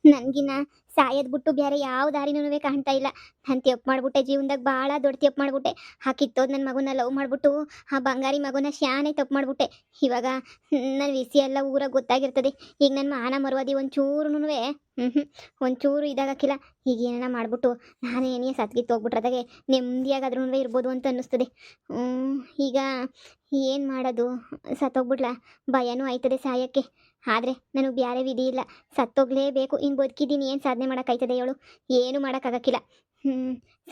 ನನ್ಗಿನ್ನ ಸಾಯದ್ ಬಿಟ್ಟು ಬೇರೆ ಯಾವ ದಾರಿನೂ ಕಾಣ್ತಾ ಇಲ್ಲ. ನಾನು ತಪ್ಪು ಮಾಡ್ಬಿಟ್ಟೆ, ಜೀವನದಾಗ ಭಾಳ ದೊಡ್ಡ ತಪ್ಪು ಮಾಡ್ಬಿಟ್ಟೆ. ಹಾಕಿತ್ತೋದು ನನ್ನ ಮಗುನ ಲವ್ ಮಾಡ್ಬಿಟ್ಟು ಆ ಬಂಗಾರಿ ಮಗುನ ಶಾನೆ ತಪ್ಪು ಮಾಡ್ಬಿಟ್ಟೆ. ಇವಾಗ ನನ್ನ ವಿಷಯ ಎಲ್ಲ ಊರಾಗ ಗೊತ್ತಾಗಿರ್ತದೆ. ಈಗ ನನ್ನ ಮಾನ ಮರ್ವಾದಿ ಒಂಚೂರುನು ಒಂಚೂರು ಇದಾಗಕ್ಕಿಲ್ಲ. ಈಗ ಏನಾರ ಮಾಡ್ಬಿಟ್ಟು ನಾನೇನೇ ಸತ್ಗಿತ್ತು ಹೋಗ್ಬಿಟ್ರದಾಗೆ ನೆಮ್ಮದಿಯಾಗಾದ್ರೂ ಇರ್ಬೋದು ಅಂತ ಅನ್ನಿಸ್ತದೆ. ಈಗ ಏನು ಮಾಡೋದು? ಸತ್ತೋಗ್ಬಿಡ್ಲ? ಭಯನೂ ಆಯ್ತದೆ ಸಾಯಕ್ಕೆ. ಆದರೆ ನನಗೆ ಬೇರೆ ವಿಧಿ ಇಲ್ಲ, ಸತ್ತೋಗ್ಲೇಬೇಕು. ಇನ್ನು ಬದುಕಿದ್ದೀನಿ, ಏನು ಸಾಧನೆ ಮಾಡೋಕ್ಕಾಯ್ತದೆ ಹೇಳು? ಏನು ಮಾಡೋಕ್ಕಾಗಕ್ಕಿಲ್ಲ.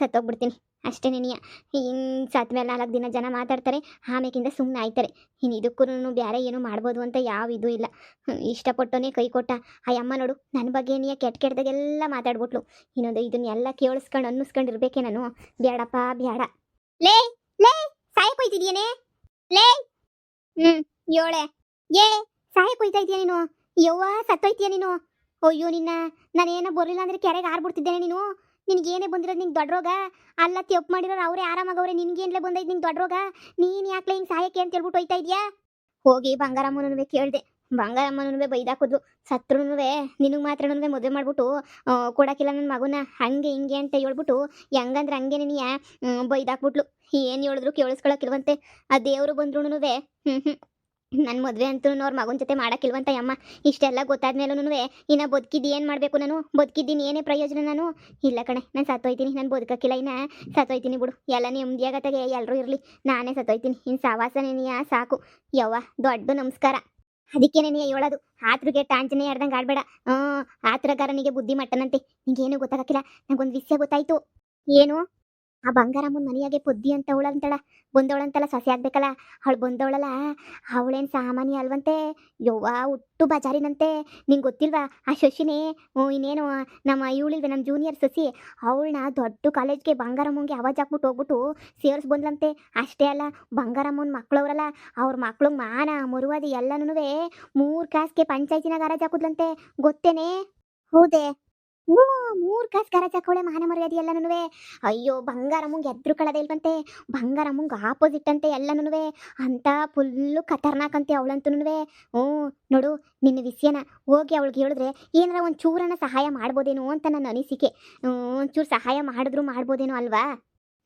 ಸತ್ತೋಗ್ಬಿಡ್ತೀನಿ ಅಷ್ಟೇ ನೆನೆಯ. ಇನ್ನು ಸತ್ತ ಮೇಲೆ 4 ದಿನ ಜನ ಮಾತಾಡ್ತಾರೆ, ಆಮೇಕಿಂದ ಸುಮ್ಮನೆ ಆಯ್ತಾರೆ. ಇನ್ನು ಇದಕ್ಕೂ ಬೇರೆ ಏನು ಮಾಡ್ಬೋದು ಅಂತ ಯಾವ ಇದು ಇಲ್ಲ. ಇಷ್ಟಪಟ್ಟೋನೇ ಕೈ ಕೊಟ್ಟ ಆ ಅಮ್ಮ ನೋಡು, ನನ್ನ ಬಗ್ಗೆ ನೀ ಕೆಟ್ಟದಾಗೆಲ್ಲ ಮಾತಾಡ್ಬಿಟ್ಲು. ಇನ್ನೊಂದು ಇದನ್ನೆಲ್ಲ ಕೇಳಿಸ್ಕೊಂಡು ಅನ್ನಿಸ್ಕೊಂಡಿರ್ಬೇಕೆ ನಾನು? ಬೇಡಪ್ಪ ಬೇಡ. ಲೇ ಲೇ ಸಾಯಕ್ಕೆ ಹೋಯ್ತಿದ್ಯೇನೆ? ಲೇ ಯೋಳೆ ಏ ಸಾಯಕ್ಕೆ ಹೋಯ್ತಾ ಇದೆಯಾ ನೀನು? ಯವ್ವ ಸತ್ತೋಯ್ತೀಯ ನೀನು? ಅಯ್ಯೋ ನಿನ್ನ, ನಾನೇನೋ ಬರಲಿಲ್ಲ ಅಂದರೆ ಕೆರೆಗೆ ಆರ್ಬಿಡ್ತಿದ್ದೇನೆ ನೀನು. ನಿನಗೇನೇ ಬಂದಿರೋದು? ನಿಂಗೆ ದೊಡ್ಡ ರೋಗ ಅಲ್ಲ. ತಪ್ಪು ಮಾಡಿರೋರು ಅವರೇ ಆರಾಮಾಗವ್ರೆ, ನಿನಗೇನ್ಲೇ ಬಂದೈತೆ ನಿಂಗೆ ದೊಡ್ಡ ರೋಗ? ನೀನು ಯಾಕೆ ಹಿಂಗೆ ಸಾಯಕ್ಕೆ ಅಂತ ಹೇಳ್ಬಿಟ್ಟು ಹೋಯ್ತಾ ಇದೆಯಾ? ಹೋಗಿ ಬಂಗಾರಮ್ಮನೂ ಕೇಳಿದೆ, ಬಂಗಾರಮ್ಮನೂ ಬೈದಾಕಿದ್ಲು. ಸತ್ರೂ ನಿನಗೆ ಮಾತ್ರ ಮದುವೆ ಮಾಡ್ಬಿಟ್ಟು ಕೊಡೋಕ್ಕಿಲ್ಲ ನನ್ನ ಮಗುನ, ಹಂಗೆ ಹಿಂಗೆ ಅಂತ ಹೇಳ್ಬಿಟ್ಟು ಹೆಂಗಂದ್ರೆ ಹಂಗೆ ನೀನು ಬೈದಾಕ್ಬಿಟ್ಲು. ಏನು ಹೇಳಿದ್ರು ಕೇಳಿಸ್ಕೊಳಕ್ಕಿಲ್ವಂತೆ. ಆ ದೇವರು ಬಂದ್ರೂ ನನ್ನ ಮದುವೆ ಅಂತೂ ಅವ್ರ ಮಗನ ಜೊತೆ ಮಾಡೋಕ್ಕಿಲ್ವಂತ ಅಮ್ಮ. ಇಷ್ಟೆಲ್ಲ ಗೊತ್ತಾದ್ಮೇಲೂ ಇನ್ನು ಬದುಕಿದ್ದು ಏನು ಮಾಡಬೇಕು? ನಾನು ಬದುಕಿದ್ದೀನಿ, ಏನೇ ಪ್ರಯೋಜನ? ನಾನು ಇಲ್ಲ ಕಣೆ, ನಾನು ಸತ್ತೋಯ್ತೀನಿ. ನಾನು ಬದುಕಕ್ಕಿಲ್ಲ, ಇನ್ನು ಸತ್ತೋಯ್ತೀನಿ ಬಿಡು. ಎಲ್ಲ ನೆಮ್ಮದಿಯಾಗತ್ತಾಗೆ ಎಲ್ಲರೂ ಇರಲಿ, ನಾನೇ ಸತ್ತೋಯ್ತೀನಿ. ಇನ್ನು ಸವಾಸ ನೆನೆಯ ಸಾಕು. ಯವ್ವ ದೊಡ್ಡ ನಮಸ್ಕಾರ. ಅದಕ್ಕೆ ನೆನೆಯ ಹೇಳೋದು, ಆತ್ರಿಗೆ ಟಾಂಚನೆ ಆಡ್ದಂಗೆ ಆಡಬೇಡ. ಆತ್ರಗಾರನಿಗೆ ಬುದ್ಧಿ ಮಟ್ಟನಂತೆ. ನಿಂಗೇನು ಗೊತ್ತಾಗಕ್ಕಿಲ್ಲ. ನನಗೊಂದು ವಿಷಯ ಗೊತ್ತಾಯ್ತು. ಏನು? ಆ ಬಂಗಾರಮ್ಮನ ಮನೆಯಾಗೆ ಪೊದ್ದಿ ಅಂತ ಅವಳಂತಳ ಬಂದವಳಂತಲ್ಲ, ಸೊಸೆ ಆಗ್ಬೇಕಲ್ಲ. ಅವಳು ಬಂದವಳಲ್ಲ, ಅವಳೇನು ಸಾಮಾನ್ಯ ಅಲ್ವಂತೆ. ಯವ್ವ ಹುಟ್ಟು ಬಜಾರಿನಂತೆ. ನಿಂಗೆ ಗೊತ್ತಿಲ್ವಾ? ಆ ಶಶಿನೇ ಇನ್ನೇನು ನಮ್ಮ ಇವಳಿಲ್ವೆ, ನಮ್ಮ ಜೂನಿಯರ್ ಸೊಸಿ, ಅವಳನ್ನ ದೊಡ್ಡ ಕಾಲೇಜ್ಗೆ ಬಂಗಾರಮ್ಮಂಗೆ ಆವಾಜ್ ಹಾಕ್ಬಿಟ್ಟು ಹೋಗ್ಬಿಟ್ಟು ಸೇರ್ಸ್ ಬಂದ್ಲಂತೆ. ಅಷ್ಟೇ ಅಲ್ಲ, ಬಂಗಾರಮ್ಮನ ಮಕ್ಕಳವ್ರಲ್ಲ, ಅವ್ರ ಮಕ್ಳು ಮಾನ ಮರುವಾದಿ ಎಲ್ಲನೂ 3 ಕಾಸಿಗೆ ಪಂಚಾಯತಿನಾಗ ಹರಾಜ್ ಹಾಕುದ್ಲಂತೆ. ಗೊತ್ತೇನೆ? ಹೌದೇ? 3 ಕಾಸು ಗರಾಜ್ ಹಾಕೋಳೆ, ಮಾನ ಮರ್ಯಾದೆ ಎಲ್ಲನೂ. ಅಯ್ಯೋ ಬಂಗಾರಮ್ಮಂಗೆ ಎದ್ರು ಕಳದೆ ಇಲ್ವಂತೆ. ಬಂಗಾರಮ್ಮಂಗೆ ಆಪೋಸಿಟ್ ಅಂತೆ ಎಲ್ಲನೂ. ಅಂತ ಫುಲ್ಲು ಖತರ್ನಾಕ್ ಅಂತೆ ಅವಳಂತೂ. ನೋಡು, ನಿನ್ನ ವಿಷಯನ ಹೋಗಿ ಅವಳಿಗೆ ಹೇಳಿದ್ರೆ ಏನಾರ ಒಂಚೂರನ್ನ ಸಹಾಯ ಮಾಡ್ಬೋದೇನೋ ಅಂತ ನನ್ನ ಅನಿಸಿಕೆ. ಒಂಚೂರು ಸಹಾಯ ಮಾಡಿದ್ರು ಮಾಡ್ಬೋದೇನೋ ಅಲ್ವಾ?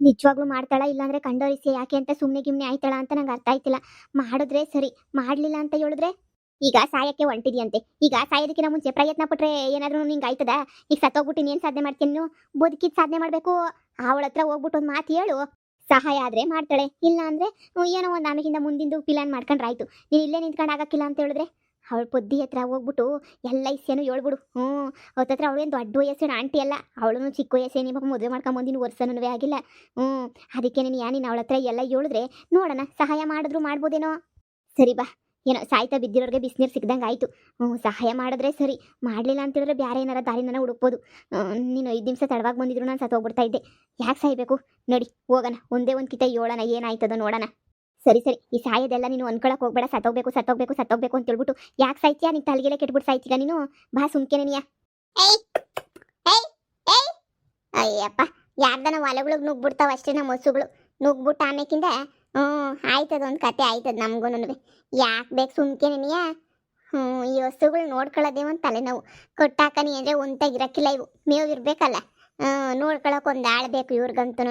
ನಿಜವಾಗ್ಲೂ ಮಾಡ್ತಾಳ? ಇಲ್ಲಾಂದ್ರೆ ಕಂಡೋರಿಸಿ ಯಾಕೆ ಅಂತ ಸುಮ್ಮನೆ ಗಿಮ್ನೆ ಆಯ್ತಾಳ ಅಂತ ನಂಗೆ ಅರ್ಥ ಆಯ್ತಿಲ್ಲ. ಮಾಡಿದ್ರೆ ಸರಿ, ಮಾಡಲಿಲ್ಲ ಅಂತ ಹೇಳಿದ್ರೆ ಈಗ ಸಾಯಕ್ಕೆ ಹೊಂಟಿದ್ಯಂತೆ. ಈಗ ಸಾಯೋದಕ್ಕಿಂತ ಮುಂಚೆ ಪ್ರಯತ್ನ ಪಟ್ರೆ ಏನಾದ್ರೂ ನಿಂಗೆ ಆಯ್ತದ? ಈಗ ಸತ್ತೋಗ್ಬಿಟ್ಟು ಏನು ಸಾಧನೆ ಮಾಡ್ತೀನಿ ನೀನು? ಬದುಕಿದ್ ಸಾಧನೆ ಮಾಡಬೇಕು. ಅವಳ ಹತ್ರ ಹೋಗ್ಬಿಟ್ಟು ಒಂದು ಮಾತು ಹೇಳು, ಸಹಾಯ ಆದರೆ ಮಾಡ್ತಾಳೆ. ಇಲ್ಲ ಅಂದರೆ ಏನೋ ಒಂದು ಆಮೇಕಿಂದ ಮುಂದಿಂದು ಪ್ಲಾನ್ ಮಾಡ್ಕೊಂಡ್ರೆ ಆಯಿತು. ನೀನು ಇಲ್ಲೇ ನಿಂತ್ಕೊಂಡು ಆಗಕ್ಕಿಲ್ಲ ಅಂತ ಹೇಳಿದ್ರೆ ಅವಳ ಪೊದ್ದಿ ಹತ್ರ ಹೋಗ್ಬಿಟ್ಟು ಎಲ್ಲ ಇಸ್ಸೇನು ಹೇಳ್ಬಿಡು. ಅವತ್ತತ್ರ ಅವಳೇನು ದೊಡ್ಡ ವಯಸ್ಸಿನ ಆಂಟಿ ಅಲ್ಲ, ಅವಳು ಚಿಕ್ಕ ವಯಸ್ಸೇ. ನಿಮ್ಮ ಮದುವೆ ಮಾಡ್ಕೊಂಬಂದಿನ ವರ್ಷನೂ ಆಗಿಲ್ಲ. ಅದಕ್ಕೆ ನೀನು ಅವಳ ಹತ್ರ ಎಲ್ಲ ಹೇಳಿದ್ರೆ ನೋಡೋಣ, ಸಹಾಯ ಮಾಡಿದ್ರು ಮಾಡ್ಬೋದೇನೋ. ಸರಿ ಬಾ, ಏನೋ ಸಾಯ್ತಾ ಬಿದ್ದಿರೋರಿಗೆ ಬಿಸಿನೀರು ಸಿಕ್ದಂಗೆ ಆಯಿತು. ಸಹಾಯ ಮಾಡಿದ್ರೆ ಸರಿ, ಮಾಡಲಿಲ್ಲ ಅಂತ ಹೇಳಿದ್ರೆ ಬೇರೆ ಏನಾರ ದಾರಿನ ಹುಡುಕ್ಬೋದು. ನೀನು 5 ನಿಮಿಷ ತಡವಾಗಿ ಬಂದಿದ್ರು ನಾನು ಸತ್ತೋಗ್ಬಿಡ್ತಾ ಇದ್ದೆ. ಯಾಕೆ ಸಾಯ್ಬೇಕು? ನೋಡಿ ಹೋಗೋಣ, ಒಂದೇ ಒಂದು ಕಿತ ಹೇಳೋಣ, ಏನಾಯ್ತದೋ ನೋಡೋಣ. ಸರಿ ಈ ಸಾಯೋದೆಲ್ಲ ನೀನು ಅನ್ಕೊಳಕ್ಕೆ ಹೋಗ್ಬೇಡ. ಸತ್ತೋಗ್ಬೇಕು ಸತ್ತೋಗ್ಬೇಕು ಸತ್ತೋಗ್ಬೇಕು ಅಂತ ಹೇಳ್ಬಿಟ್ಟು ಯಾಕೆ ಸಾಯ್ತೀಯಾ? ನೀನು ತಲೆಗೆಲ್ಲ ಕೆಟ್ಬಿಟ್ಟು ಸಾಯ್ತೀಗ ನೀನು? ಬಾ ಸುಮ್ಕೆನೆ ನೀಯ. ಅಯ್ಯಪ್ಪ, ಯಾರ್ದನ ಹೊಲಗಳಿಗೆ ನುಗ್ಬಿಡ್ತಾವ ಅಷ್ಟೇ ನಮ್ಮ ಹಸುಗಳು. ನುಗ್ಬಿಟ್ಟು ಆಮೇಕಿಂದ ಆಯ್ತದ, ಒಂದು ಕತೆ ಆಯ್ತದ ನಮಗೂ. ಯಾಕೆ ಬೇಕು ಸುಮ್ಕೆನೆ ನೀಯ? ಈ ಹಸುಗಳು ನೋಡ್ಕೊಳ್ಳೋದೇ ಒಂದು ತಲೆನೋವು. ಕೊಟ್ಟಾಕನಿ ಅಂದರೆ ಒಂತಾಗಿರಕ್ಕಿಲ್ಲ. ಇವು ಮೇವು ಇರಬೇಕಲ್ಲ, ನೋಡ್ಕೊಳಕ್ಕೆ ಒಂದು ಆಳು ಬೇಕು ಇವ್ರಿಗಂತೂ.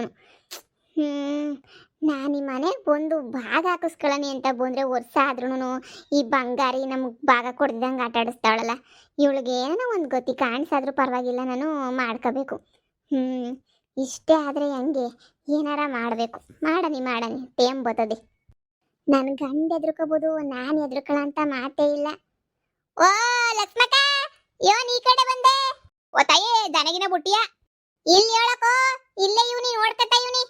ನಾನು ಈ ಮನೆಗೆ ಬಂದು ಭಾಗ ಹಾಕಿಸ್ಕೊಳ್ಳಿ ಅಂತ ಬಂದರೆ ವರ್ಷ ಆದ್ರೂ ಈ ಬಂಗಾರಿ ನಮಗೆ ಭಾಗ ಕೊಡ್ದಿದ್ದಂಗೆ ಆಟ ಆಡಿಸ್ತಾವಳಲ್ಲ, ಇವಳಿಗೆ ಏನೋ ಒಂದು ಗತಿ ಕಾಣಿಸಾದ್ರೂ ಪರವಾಗಿಲ್ಲ, ನಾನು ಮಾಡ್ಕೋಬೇಕು. ಇಷ್ಟೇ ಆದರೆ ಹೆಂಗೆ? ಏನಾರ ಮಾಡಬೇಕು. ಮಾಡನಿ ಟೇಮ್ ಬರ್ತದೆ. ನನ್ನ ಗಂಡ ಎದ್ರುಕೋಬೋದು, ನಾನು ಎದ್ರುಕೊಳ್ಳೋ ಅಂತ ಮಾತೇ ಇಲ್ಲ. ಓ ಲಕ್ಷ್ಮಕ್ಕ, ಯೋನ್ ಈ ಕಡೆ ಬಂದೆ. ಓ ತಾಯೇ, ದನಗಿನ ಬುಟ್ಟಿಯ ಇಲ್ಲಿ ಹೇಳಕೋ. ಇಲ್ಲೇ ಇವನಿ ನೋಡ್ಕತಾ ಇವನಿ.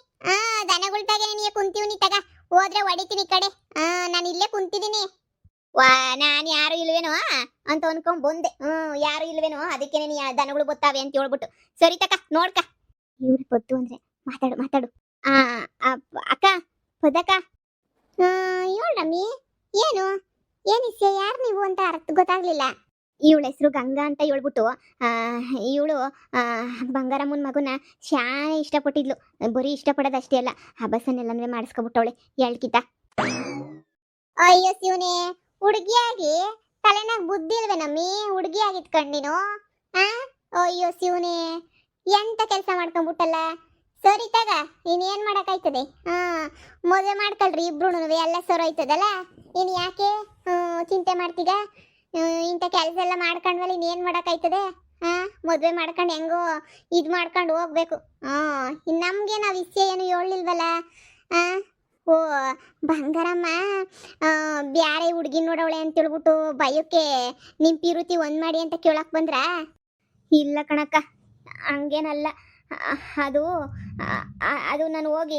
ದನಗಳ್ತಾಗೆ ನೀ ಕುಂತೀವ್ನಿ, ತಗ ಹೋದ್ರೆ ಹೊಡಿತೀನಿ ಈ ಕಡೆ. ನಾನು ಇಲ್ಲೇ ಕುಂತಿದ್ದೀನಿ. ವಾ, ನಾನು ಯಾರು ಇಲ್ವೇನೋ ಅಂತ ಅನ್ಕೊಂಡ್ ಬಂದೆ. ಯಾರು ಇಲ್ವೇನೋ, ಅದಕ್ಕೆ ನೀ ದನಗಳು ಬತ್ತಾವೆ ಅಂತ ಹೇಳ್ಬಿಟ್ಟು. ಸರಿ ತಕ ನೋಡ್ಕ. ಇವ್ರು ಬತ್ತು ಅಂದ್ರೆ ಮಾತಾಡು. ಅಕ್ಕ ಪದಕ, ಹೇಳಮ್ಮಿ, ಏನಿಸ್ಸೆ? ಯಾರು ನೀವು ಅಂತ ಅರ್ಥ ಗೊತ್ತಾಗ್ಲಿಲ್ಲ. ಇವಳ ಹೆಸರು ಗಂಗಾ ಅಂತ ಹೇಳ್ಬಿಟ್ಟು ಇವಳು ಬಂಗಾರಮ್ಮನ ಮಗುನ ಶಾನೆ ಇಷ್ಟಪಟ್ಟಿದ್ಲು. ಬರೀ ಇಷ್ಟಪಡೋದಷ್ಟೇ ಅಲ್ಲ, ಹಬಸನ್ನೆಲ್ಲನೂ ಮಾಡಿಸ್ಕೊಬಿಟ್ಟವಳೆ ಹೇಳ್ಕಿತ. ಅಯ್ಯೋ ಶಿವನೇ, ಹುಡುಗಿಯಾಗಿ ತಲೆನಾಗ ಬುದ್ಧಿ ಇಲ್ವೇ ನಮ್ಮಿ? ಹುಡುಗಿಯಾಗಿತ್ಕಂಡ್ ನೀನು ಅಯ್ಯೋ ಶಿವನೇ, ಎಂತ ಕೆಲಸ ಮಾಡ್ಕೊಂಡ್ಬಿಟ್ಟಲ್ಲ. ಸರಿ ತಗ, ಇನ್ನೇನ್ ಮಾಡಕ್ಕಾಯ್ತದೆ. ಮದುವೆ ಮಾಡ್ಕೊಳ್ರಿ ಇಬ್ರು, ಎಲ್ಲ ಸರೋಯ್ತದಲ್ಲ. ಇನ್ ಯಾಕೆ ಚಿಂತೆ ಮಾಡ್ತೀಗ? ಇಂಥ ಕೆಲಸ ಎಲ್ಲ ಮಾಡ್ಕೊಂಡ್ವಲ್ಲ, ಇನ್ನೇನ್ ಮಾಡಕ್ಕಾಯ್ತದೆ. ಮದುವೆ ಮಾಡ್ಕೊಂಡು ಹೆಂಗೋ ಇದು ಮಾಡ್ಕೊಂಡು ಹೋಗ್ಬೇಕು. ನಮ್ಗೆ ನಾವು ವಿಷಯ ಏನು ಹೇಳಿಲ್ವಲ್ಲ. ಓ ಬಂಗಾರಮ್ಮ ಬ್ಯಾರೆ ಹುಡುಗಿ ನೋಡವಳೆ ಅಂತ ಹೇಳ್ಬಿಟ್ಟು ಭಯಕ್ಕೆ ನಿಮ್ ಪಿರುತಿ ಒಂದ್ ಮಾಡಿ ಅಂತ ಕೇಳಕ್ ಬಂದ್ರ? ಇಲ್ಲ ಕಣಕ್ಕ, ಹಂಗೇನಲ್ಲ. ಅದು ಅದು ನಾನು ಹೋಗಿ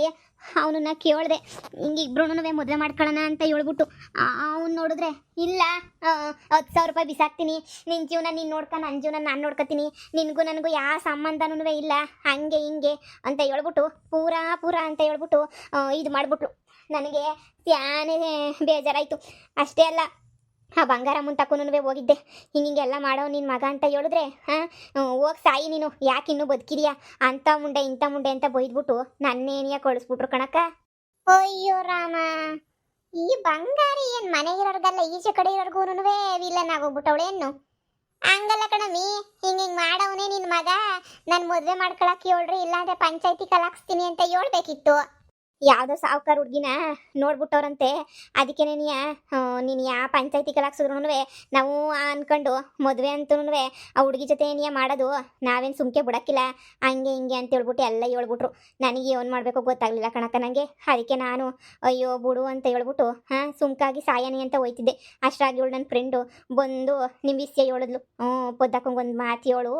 ಅವನನ್ನ ಕೇಳಿದೆ, ಹಿಂಗೆ ಇಬ್ರು ಮದುವೆ ಮಾಡ್ಕೊಳ್ಳೋಣ ಅಂತ ಹೇಳ್ಬಿಟ್ಟು. ಅವ್ನು ನೋಡಿದ್ರೆ ಇಲ್ಲ, 10,000 ರೂಪಾಯಿ ಬಿಸಾಕ್ತೀನಿ, ನಿನ್ನ ಜೀವನ ನೀನು ನೋಡ್ಕೊಂಡು ನನ್ನ ಜೀವನ ನಾನು ನೋಡ್ಕೊತೀನಿ, ನಿನಗೂ ನನಗೂ ಯಾವ ಸಂಬಂಧನೂ ಇಲ್ಲ, ಹಂಗೆ ಹಿಂಗೆ ಅಂತ ಹೇಳ್ಬಿಟ್ಟು ಪೂರಾ ಅಂತ ಹೇಳ್ಬಿಟ್ಟು ಇದು ಮಾಡಿಬಿಟ್ಲು. ನನಗೆ ಸ್ಯಾನೇ ಬೇಜಾರಾಯಿತು. ಅಷ್ಟೇ ಅಲ್ಲ, ಆ ಬಂಗಾರಮ್ಮನ ತಕ್ಕೂ ಹೋಗಿದ್ದೆ. ಹಿಂಗೆಲ್ಲ ಮಾಡೋ ನಿನ್ನ ಮಗ ಅಂತ ಹೇಳಿದ್ರೆ ಹೋಗಿ ಸಾಯಿ ನೀನು, ಯಾಕೆ ಇನ್ನೂ ಬದುಕಿದೆಯಾ ಅಂಥ ಮುಂಡೆ ಇಂಥ ಮುಂಡೆ ಅಂತ ಬೈದ್ಬಿಟ್ಟು ನನ್ನೇನಿಯ ಕಳಿಸ್ಬಿಟ್ರು ಕಣಕ್ಕ. ಅಯ್ಯೋ ರಾಮ, ಈ ಬಂಗಾರಿ ಏನು ಮನೆಗಿರೋರ್ಗಲ್ಲ ಈಚೆ ಕಡೆ ಇರೋರ್ಗು ವಿಲನ್ ಆಗೋಗ್ಬಿಟ್ಟವಳೇನು? ಹಂಗಲ್ಲ ಕಣಮಿ, ಹಿಂಗೆ ಮಾಡವನೇ ನಿನ್ನ ಮಗ. ನನ್ನ ಮದುವೆ ಮಾಡ್ಕೊಳಕ್ಕೆ ಹೇಳ್ರಿ, ಇಲ್ಲಾಂದ್ರೆ ಪಂಚಾಯತಿ ಕಲಾಕ್ಸ್ತೀನಿ ಅಂತ ಹೇಳ್ಬೇಕಿತ್ತು. ಯಾವುದೋ ಸಾವುಕಾರ ಹುಡುಗಿನ ನೋಡ್ಬಿಟ್ಟವ್ರಂತೆ. ಅದಕ್ಕೆ ನೀನು ಯಾ ಪಂಚಾಯತಿ ಕಲಾಕ್ಸಿದ್ರು ನಾವು ಅನ್ಕೊಂಡು ಮದುವೆ ಅಂತೂ ಆ ಹುಡುಗಿ ಜೊತೆ ಏನಿಯ ಮಾಡೋದು, ನಾವೇನು ಸುಮ್ಕೆ ಬಿಡಕ್ಕಿಲ್ಲ, ಹಂಗೆ ಹಿಂಗೆ ಅಂತ ಹೇಳ್ಬಿಟ್ಟು ಎಲ್ಲ ಹೇಳ್ಬಿಟ್ರು. ನನಗೆ ಏನು ಮಾಡಬೇಕು ಗೊತ್ತಾಗಲಿಲ್ಲ ಕಣಕ್ಕ ನನಗೆ. ಅದಕ್ಕೆ ನಾನು ಅಯ್ಯೋ ಬಿಡು ಅಂತ ಹೇಳ್ಬಿಟ್ಟು ಸುಮ್ಕಾಗಿ ಸಾಯನಿ ಅಂತ ಹೋಯ್ತಿದ್ದೆ. ಅಷ್ಟಾಗಿ ಇವಳು ನನ್ನ ಫ್ರೆಂಡು ಬಂದು ನಿಮ್ಮ ವಿಷಯ ಹೇಳಿದ್ಲು. ಪೊದ್ದಾಕೊಂಗೆ ಒಂದು ಮಾತು ಹೇಳು,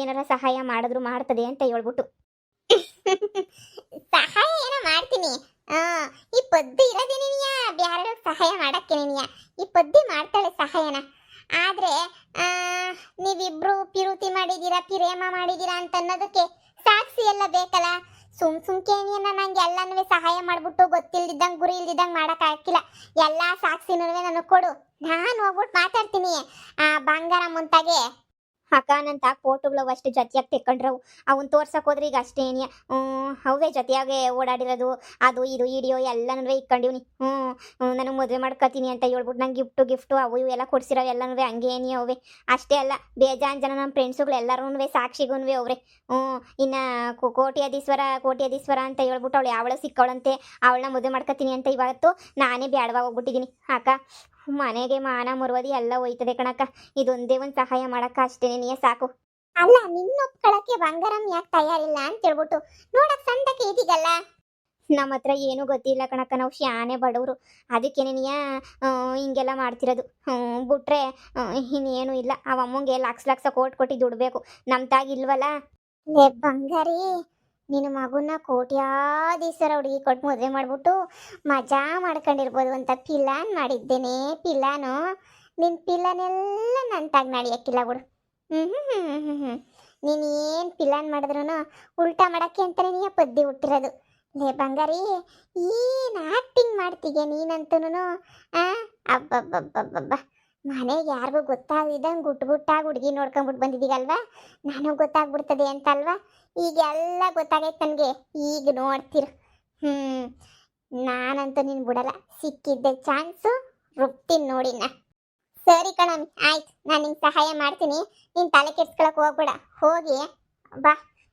ಏನಾರ ಸಹಾಯ ಮಾಡಿದ್ರು ಮಾಡ್ತದೆ ಅಂತ ಹೇಳ್ಬಿಟ್ಟು. ಸಹಾಯ ಏನೋ ಮಾಡ್ತೀನಿ. ಈ ಪದ್ದಿ ಇರೋದೇನಿಯ ಬ್ಯಾರ ಸಹಾಯ ಮಾಡಕ್ಕೆ ಈ ಪದ್ದಿ ಮಾಡ್ತಾಳೆ ಸಹಾಯನ. ಆದ್ರೆ ನೀವಿಬ್ರು ಪಿರುತಿ ಮಾಡಿದೀರಾ, ಪಿರೇಮ ಮಾಡಿದೀರಾ ಅಂತ ಅನ್ನೋದಕ್ಕೆ ಸಾಕ್ಷಿ ಎಲ್ಲ ಬೇಕಲ್ಲ. ಸುಮ್ಕೆ ನಂಗೆ ಎಲ್ಲನೂ ಸಹಾಯ ಮಾಡ್ಬಿಟ್ಟು ಗೊತ್ತಿಲ್ದಿದ್ದಂಗೆ ಗುರಿ ಇಲ್ದಿದ್ದಂಗೆ ಮಾಡಕ್ ಹಾಕಿಲ್ಲ. ಎಲ್ಲಾ ಸಾಕ್ಷಿನೂ ನನಗೆ ಕೊಡು, ನಾನು ಹೋಗ್ಬಿಟ್ಟು ಮಾತಾಡ್ತೀನಿ ಆ ಬಂಗಾರ ಮುಂತಾಗೆ. ಅಕ್ಕನಂತ ಫೋಟೋಗಳು ಅಷ್ಟು ಜೊತೆಯಾಗಿ ತೆಕ್ಕೊಂಡ್ರವು. ಅವನ್ ತೋರ್ಸಕ್ ಹೋದ್ರೆ ಈಗ ಅಷ್ಟೇನಿಯ ಅವೇ ಜೊತೆಯಾಗೆ ಓಡಾಡಿರೋದು, ಅದು ಇದು ವಿಡಿಯೋ ಎಲ್ಲನೂ ಇಕ್ಕೊಂಡಿವ್ನಿ. ನನಗೆ ಮದುವೆ ಮಾಡ್ಕೊತೀನಿ ಅಂತ ಹೇಳ್ಬಿಟ್ಟು ನಂಗೆ ಗಿಫ್ಟು ಅವು ಇವು ಎಲ್ಲ ಕೊಡ್ಸಿರೋ ಎಲ್ಲನೂ ಹಂಗೇನಿ ಅವೇ. ಅಷ್ಟೇ ಅಲ್ಲ, ಬೇಜಾನ್ ಜನ ನಮ್ಮ ಫ್ರೆಂಡ್ಸುಗಳು ಎಲ್ಲರೂ ಸಾಕ್ಷಿಗೂ ಅವ್ರೆ. ಇನ್ನು ಕೋಟ್ಯಾಧೀಶ್ವರ ಅಂತ ಹೇಳ್ಬಿಟ್ಟು ಅವಳು ಯಾವಳ ಸಿಕ್ಕವಳಂತೆ, ಅವಳನ್ನ ಮದುವೆ ಮಾಡ್ಕೊತೀನಿ ಅಂತ ಇವತ್ತು ನಾನೇ ಬ್ಯಾಡವಾ ಹೋಗ್ಬಿಟ್ಟಿದ್ದೀನಿ. ಅಕ್ಕ, ಮನೆಗೆ ಮಾನ ಮರುವದಿ ಎಲ್ಲ ಹೋಯ್ತದೆ ಕಣಕ್ಕ. ಇದೊಂದೇ ಒಂದು ಸಹಾಯ ಮಾಡಕ್ಕ ಅಷ್ಟೇನೇ ಸಾಕು. ಅಲ್ಲ, ನಿನ್ನ ಒಪ್ಕೊಳಕ್ಕೆ ಬಂಗಾರಂ ಯಾಕೆ ತಯಾರಿಲ್ಲ ಅಂತ ಹೇಳ್ಬಿಟ್ಟು ನೋಡಕ್ ಸಂದಕ್ಕೆ ಇದೀಗಲ್ಲ. ನಮ್ಮ ಹತ್ರ ಏನೂ ಗೊತ್ತಿಲ್ಲ ಕಣಕ್ಕ, ನಾವು ಶಾನೆ ಬಡವರು. ಅದಕ್ಕೇನೆ ಹಿಂಗೆಲ್ಲ ಮಾಡ್ತಿರೋದು. ಬಿಟ್ರೆ ಇನ್ನೇನು ಇಲ್ಲ. ಅವ ಅಮ್ಮಂಗೆ ಲಕ್ಷ ಕೊಟ್ಟು ದುಡ್ಬೇಕು, ನಮ್ಮ ತಾಗಿಲ್ವಲ್ಲ. ಲೇ ಬಂಗಾರಿ, ನಿನ್ನ ಮಗುನ ಕೋಟ್ಯಾಧೀಶ್ವರ ಹುಡುಗಿ ಕೊಟ್ಟು ಮದುವೆ ಮಾಡ್ಬಿಟ್ಟು ಮಜಾ ಮಾಡ್ಕೊಂಡಿರ್ಬೋದು ಅಂತ ಪಿಲಾನ್ ಮಾಡಿದ್ದೇನೆ. ಪಿಲಾನು ನಿನ್ನ ಪಿಲಾನೆಲ್ಲ ನನ್ನ ತಾಗ ನಡೆಯಕ್ಕಿಲ್ಲ ಬಿಡು. ನೀನು ಏನು ಪಿಲಾನ್ ಮಾಡಿದ್ರು ಉಲ್ಟಾ ಮಾಡೋಕ್ಕೆ ಅಂತಲೇ ನೀ ಪದ್ದಿ ಹುಟ್ಟಿರೋದು. ಲೇ ಬಂಗಾರಿ, ಏನು ಆ್ಯಕ್ಟಿಂಗ್ ಮಾಡ್ತೀಯ ನೀನಂತೂ. ಅಬ್ಬಬ್ಬಬ್ಬಬ್ಬಬ್ಬ, ಮನೆಗೆ ಯಾರಿಗೂ ಗೊತ್ತಾಗದಿದ್ದಂಗೆ ಗುಟ್ಟಾಗಿ ಹುಡುಗಿ ನೋಡ್ಕೊಂಡ್ಬಿಟ್ಟು ಬಂದಿದ್ದೀಗಲ್ವಾ, ನನಗೆ ಗೊತ್ತಾಗ್ಬಿಡ್ತದೆ ಅಂತಲ್ವಾ. ಈಗೆಲ್ಲ ಗೊತ್ತಾಗೈತೆ ನನಗೆ, ಈಗ ನೋಡ್ತಿರು. ನಾನಂತೂ ನೀನು ಬಿಡಲ್ಲ, ಸಿಕ್ಕಿದ್ದೆ ಚಾನ್ಸು ರುಬ್ತೀನಿ ನೋಡಿನ. ಸರಿ ಕಣಮ್ಮಿ, ಆಯ್ತು, ನಾನು ನಿಂಗೆ ಸಹಾಯ ಮಾಡ್ತೀನಿ. ನೀನು ತಲೆ ಕೆಡ್ಸ್ಕೊಳಕ್ಕೆ ಹೋಗ್ಬೇಡ. ಹೋಗಿ ಬಾ,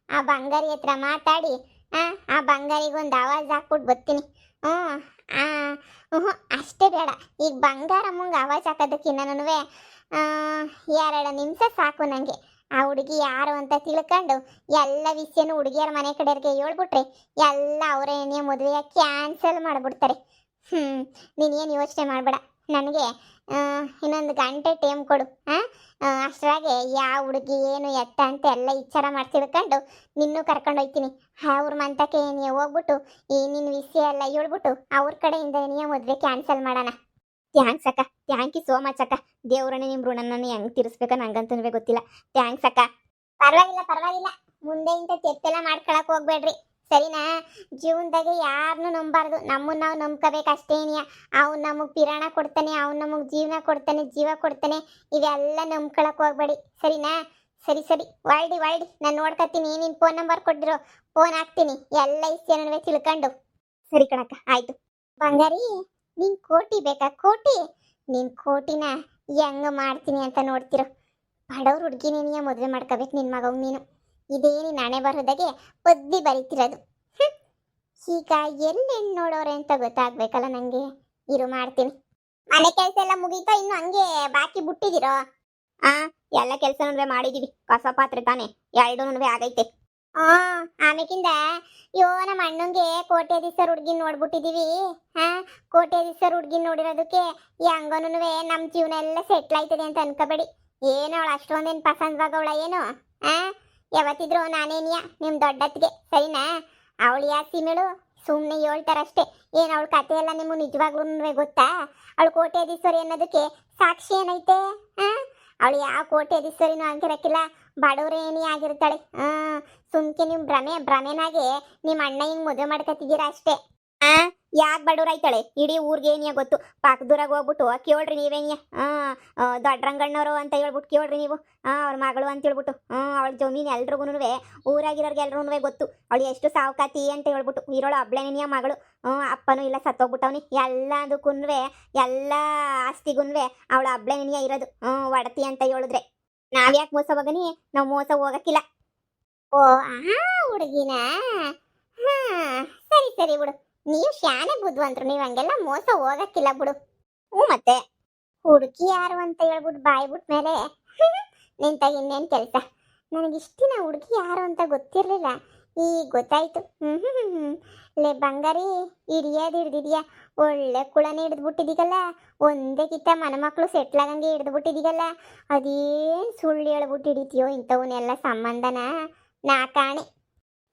ಆ ಬಂಗಾರಿ ಹತ್ರ ಮಾತಾಡಿ ಆ ಬಂಗಾರಿಗೊಂದು ಆವಾಜ್ ಹಾಕ್ಬಿಟ್ಟು ಬರ್ತೀನಿ. ಅಷ್ಟೇ ಬೇಡ, ಈಗ ಬಂಗಾರಮ್ಮಂಗೆ ಆವಾಜ್ ಹಾಕೋದಕ್ಕಿನ್ನೂ 2 ನಿಮಿಷ ಸಾಕು ನನಗೆ. ಆ ಹುಡುಗಿ ಯಾರು ಅಂತ ತಿಳ್ಕೊಂಡು ಎಲ್ಲ ವಿಷಯನೂ ಹುಡುಗಿಯರ ಮನೆ ಕಡೆಯವ್ರಿಗೆ ಹೇಳ್ಬಿಟ್ರೆ ಎಲ್ಲ ಅವರೇ ಮದುವೆಯ ಕ್ಯಾನ್ಸಲ್ ಮಾಡಿಬಿಡ್ತಾರೆ. ನೀನೇನು ಯೋಚನೆ ಮಾಡಬೇಡ, ನನಗೆ ಇನ್ನೊಂದು ಗಂಟೆ ಟೈಮ್ ಕೊಡು. ಅಷ್ಟರಾಗೆ ಯಾವ ಹುಡುಗಿ ಏನು ಎತ್ತ ಅಂತ ಎಲ್ಲ ವಿಚಾರ ಮಾಡಿ ತಿಳ್ಕೊಂಡು ನಿನ್ನೂ ಕರ್ಕೊಂಡು ಹೋಗ್ತೀನಿ. ಅವ್ರ ಮಂತಕ್ಕೆ ನೀವು ಹೋಗ್ಬಿಟ್ಟು ಈ ನಿನ್ನ ವಿಷಯ ಎಲ್ಲ ಹೇಳ್ಬಿಟ್ಟು ಅವ್ರ ಕಡೆಯಿಂದ ನೀನು ಮದುವೆ ಕ್ಯಾನ್ಸಲ್ ಮಾಡೋಣ. ಥ್ಯಾಂಕ್ಸ್ ಅಕ್ಕ, ಥ್ಯಾಂಕ್ ಯು ಸೋ ಮಚ್ ಅಕ್ಕ. ದೇವ್ರನ್ನೇ ನಿಮ್ಮ ಋಣನ ಹೆಂಗೆ ತೀರಿಸ್ಬೇಕ ನಂಗಂತೂ ಗೊತ್ತಿಲ್ಲ. ಥ್ಯಾಂಕ್ಸ್ ಅಕ್ಕ. ಪರವಾಗಿಲ್ಲ, ಮುಂದೆ ಇಂಥ ತೆಪ್ಪೆಲ್ಲ ಮಾಡ್ಕೊಳಕ್ ಹೋಗ್ಬೇಡ್ರಿ, ಸರಿನಾ? ಜೀವನದಾಗೆ ಯಾರನ್ನೂ ನಂಬಾರ್ದು, ನಮ್ಮನ್ನು ನಾವು ನಂಬ್ಕೋಬೇಕಷ್ಟೇನಿಯ. ಅವ್ನು ನಮಗೆ ಪಿರಾಣ ಕೊಡ್ತಾನೆ, ಅವ್ನು ನಮಗೆ ಜೀವನ ಕೊಡ್ತಾನೆ, ಜೀವ ಕೊಡ್ತಾನೆ, ಇವೆಲ್ಲ ನಂಬ್ಕೊಳಕ್ ಹೋಗ್ಬೇಡಿ, ಸರಿನಾ? ಸರಿ ವಾಲ್ಡಿ ನಾನು ನೋಡ್ಕೊತೀನಿ. ನೀನು ಫೋನ್ ನಂಬರ್ ಕೊಟ್ಟಿರೋ, ಫೋನ್ ಹಾಕ್ತೀನಿ, ಎಲ್ಲ ಇಷ್ಟೇ ತಿಳ್ಕೊಂಡು. ಸರಿ ಕಣಕ್ಕ, ಆಯ್ತು. ಬಂಗಾರಿ, ನಿನ್ ಕೋಟಿ ಬೇಕಾ? ಕೋಟಿ, ನಿನ್ ಕೋಟಿನ ಹೆಂಗ ಮಾಡ್ತೀನಿ ಅಂತ ನೋಡ್ತಿರೋ. ಬಡವ್ರ ಹುಡುಗಿನೇ ನೀ ಮದುವೆ ಮಾಡ್ಕೋಬೇಕು ನಿನ್ನ ಮಗವ್ ನೀನು. ಇದೇ ನೀನು ಹಣೆ ಬರೋದಾಗೆ ಒದ್ದಿ ಬರೀತಿರೋದು. ಈಗ ಎಲ್ಲಿ ಹೆಣ್ಣು ನೋಡೋರೆ ಅಂತ ಗೊತ್ತಾಗ್ಬೇಕಲ್ಲ ನಂಗೆ. ಇರು ಮಾಡ್ತೀನಿ. ಮನೆ ಕೆಲಸ ಎಲ್ಲ ಮುಗೀತಾ ಇನ್ನು ಹಂಗೆ ಬಾಕಿ ಬಿಟ್ಟಿದಿರೋ? ಆ ಎಲ್ಲ ಕೆಲಸನೂ ಮಾಡಿದೀವಿ, ಕಸ ಪಾತ್ರೆ ತಾನೆ ಎರಡೂ ಆಗೈತೆ. ಆಮೇಕಿಂದ ನಮ್ಮ ಅಣ್ಣಂಗೆ ಕೋಟ್ಯಾಧೀಶ್ವರ ಹುಡ್ಗಿನ್ ನೋಡ್ಬಿಟ್ಟಿದೀವಿ. ಕೋಟ್ಯಾಧೀಶ್ವರ ಹುಡ್ಗಿನ್ ನೋಡಿರೋದಕ್ಕೆ ಹೆಂಗನೂ ನಮ್ಮ ಜೀವನ ಎಲ್ಲ ಸೆಟ್ಲ್ ಆಯ್ತದೆ ಅಂತ ಅನ್ಕೋಬೇಡಿ. ಏನು ಅವಳು ಅಷ್ಟೊಂದೇನು ಪಸಂದವಾಗವಳ ಏನು? ಯಾವತ್ತಿದ್ರು ನಾನೇನಿಯ ನಿಮ್ಮ ದೊಡ್ಡತ್ತಿಗೆ, ಸರಿನಾ? ಅವಳು ಯಾಕೆ ಸೀಮೆಳು ಸುಮ್ಮನೆ ಹೇಳ್ತಾರಷ್ಟೇ. ಏನು ಅವಳ ಕತೆ ಎಲ್ಲ ನಿಮ್ಗೆ ನಿಜವಾಗ್ಲೂ ಗೊತ್ತಾ? ಅವಳು ಕೋಟ್ಯಾಧೀಶ್ವರಿ ಅನ್ನೋದಕ್ಕೆ ಸಾಕ್ಷಿ ಏನೈತೆ? ಅವಳು ಯಾವ ಕೋಟ್ಯಾಧೀಶ್ವರಿನೂ ಆಗಿರಕ್ಕಿಲ್ಲ, ಬಡವರೇನಿ ಆಗಿರ್ತಾಳೆ. ಸುಮ್ಕೆ ನೀವು ಭ್ರಮೆನಾಗೆ ನಿಮ್ಮ ಅಣ್ಣ ಹಿಂಗೆ ಮದುವೆ ಮಾಡ್ಕೊತಿದ್ದೀರಾ ಅಷ್ಟೇ. ಯಾಕೆ ಬಡವರಾಯ್ತಾಳೆ? ಇಡೀ ಊರಿಗೆ ಏನಿಯ ಗೊತ್ತು. ಪಕ್ಕದೂರಾಗ ಹೋಗ್ಬಿಟ್ಟು ಕೇಳ್ರಿ ನೀವೇನಿಯ. ದೊಡ್ಡ ರಂಗಣ್ಣವರು ಅಂತ ಹೇಳ್ಬಿಟ್ಟು ಕೇಳ್ರಿ ನೀವು. ಅವ್ರ ಮಗಳು ಅಂತ ಹೇಳ್ಬಿಟ್ಟು ಅವಳ ಜಮೀನು ಎಲ್ರಿಗೂ ಊರಾಗಿರೋರ್ಗೆ ಎಲ್ರೂ ಗೊತ್ತು. ಅವಳು ಎಷ್ಟು ಸಾವುಕಾತಿ ಅಂತ ಹೇಳ್ಬಿಟ್ಟು. ಇರೋಳು ಅಬ್ಳೇನಿಯ ಮಗಳು. ಅಪ್ಪನೂ ಇಲ್ಲ, ಸತ್ತೋಗ್ಬಿಟ್ಟವನಿ. ಎಲ್ಲದಕ್ಕೂ ಎಲ್ಲ ಆಸ್ತಿಗೂ ಅವಳ ಅಬ್ಳೇನಿಯ ಇರೋದು. ಒಡತಿ ಅಂತ ಹೇಳಿದ್ರೆ ನಾವ್ಯಾಕೆ ಮೋಸ ಹೋಗನಿ? ನಾವು ಮೋಸ ಹೋಗಕ್ಕಿಲ್ಲ. ಓ ಹುಡುಗಿನ ಸರಿ ಸರಿ ಬಿಡು. ನೀವು ಶಾನೆ ಬುದ್ಧಿವಂತರು, ನೀವು ಹಂಗೆಲ್ಲ ಮೋಸ ಹೋಗಕ್ಕಿಲ್ಲ ಬಿಡು. ಮತ್ತೆ ಹುಡುಗಿ ಯಾರು ಅಂತ ಹೇಳ್ಬಿಟ್ಟು ಬಾಯ್ಬಿಟ್ ಮೇಲೆ ನಿಂತಾಗ ಇನ್ನೇನು ಕೆಲಸ? ನನಗಿಷ್ಟಿನ ಹುಡುಗಿ ಯಾರು ಅಂತ ಗೊತ್ತಿರಲಿಲ್ಲ, ಈಗ ಗೊತ್ತಾಯ್ತು. ಲೇ ಬಂಗಾರಿ, ಹಿಡಿದಿದ್ಯಾ? ಒಳ್ಳೆ ಕುಳನೇ ಹಿಡಿದ್ಬಿಟ್ಟಿದ್ದೀಗಲ್ಲ. ಒಂದೇ ಕಿತ್ತ ಮನೆ ಮಕ್ಕಳು ಸೆಟ್ಲಾಗಂಗೆ ಹಿಡಿದ್ಬಿಟ್ಟಿದ್ದೀಗಲ್ಲ. ಅದೇನು ಸುಳ್ಳು ಹೇಳ್ಬಿಟ್ಟು ಹಿಡಿತೀಯೋ ಇಂಥವನ್ನೆಲ್ಲ ಸಂಬಂಧನ? ನಾ ಕಾಣೆ.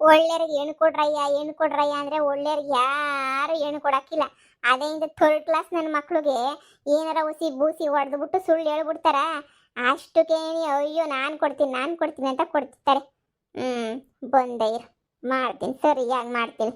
ಒಳ್ಳೆಯವ್ರಿಗೆ ಏನು ಕೊಡ್ರಯ್ಯ ಅಂದರೆ ಒಳ್ಳೆಯವ್ರಿಗೆ ಯಾರು ಏನು ಕೊಡಕ್ಕಿಲ್ಲ. ಅದೇ ಇಂದ ಥರ್ಡ್ ಕ್ಲಾಸ್ ನನ್ನ ಮಕ್ಳಿಗೆ ಏನಾರ ಉಸಿ ಬೂಸಿ ಹೊಡೆದ್ಬಿಟ್ಟು ಸುಳ್ಳು ಹೇಳ್ಬಿಡ್ತಾರ. ಅಷ್ಟಕ್ಕೆ ಅಯ್ಯೋ ನಾನು ಕೊಡ್ತೀನಿ ಅಂತ ಕೊಡ್ತಿರ್ತಾರೆ. ಬಂದೆ ಇರು, ಮಾಡ್ತೀನಿ, ಸರಿಯಾಗಿ ಮಾಡ್ತೀನಿ.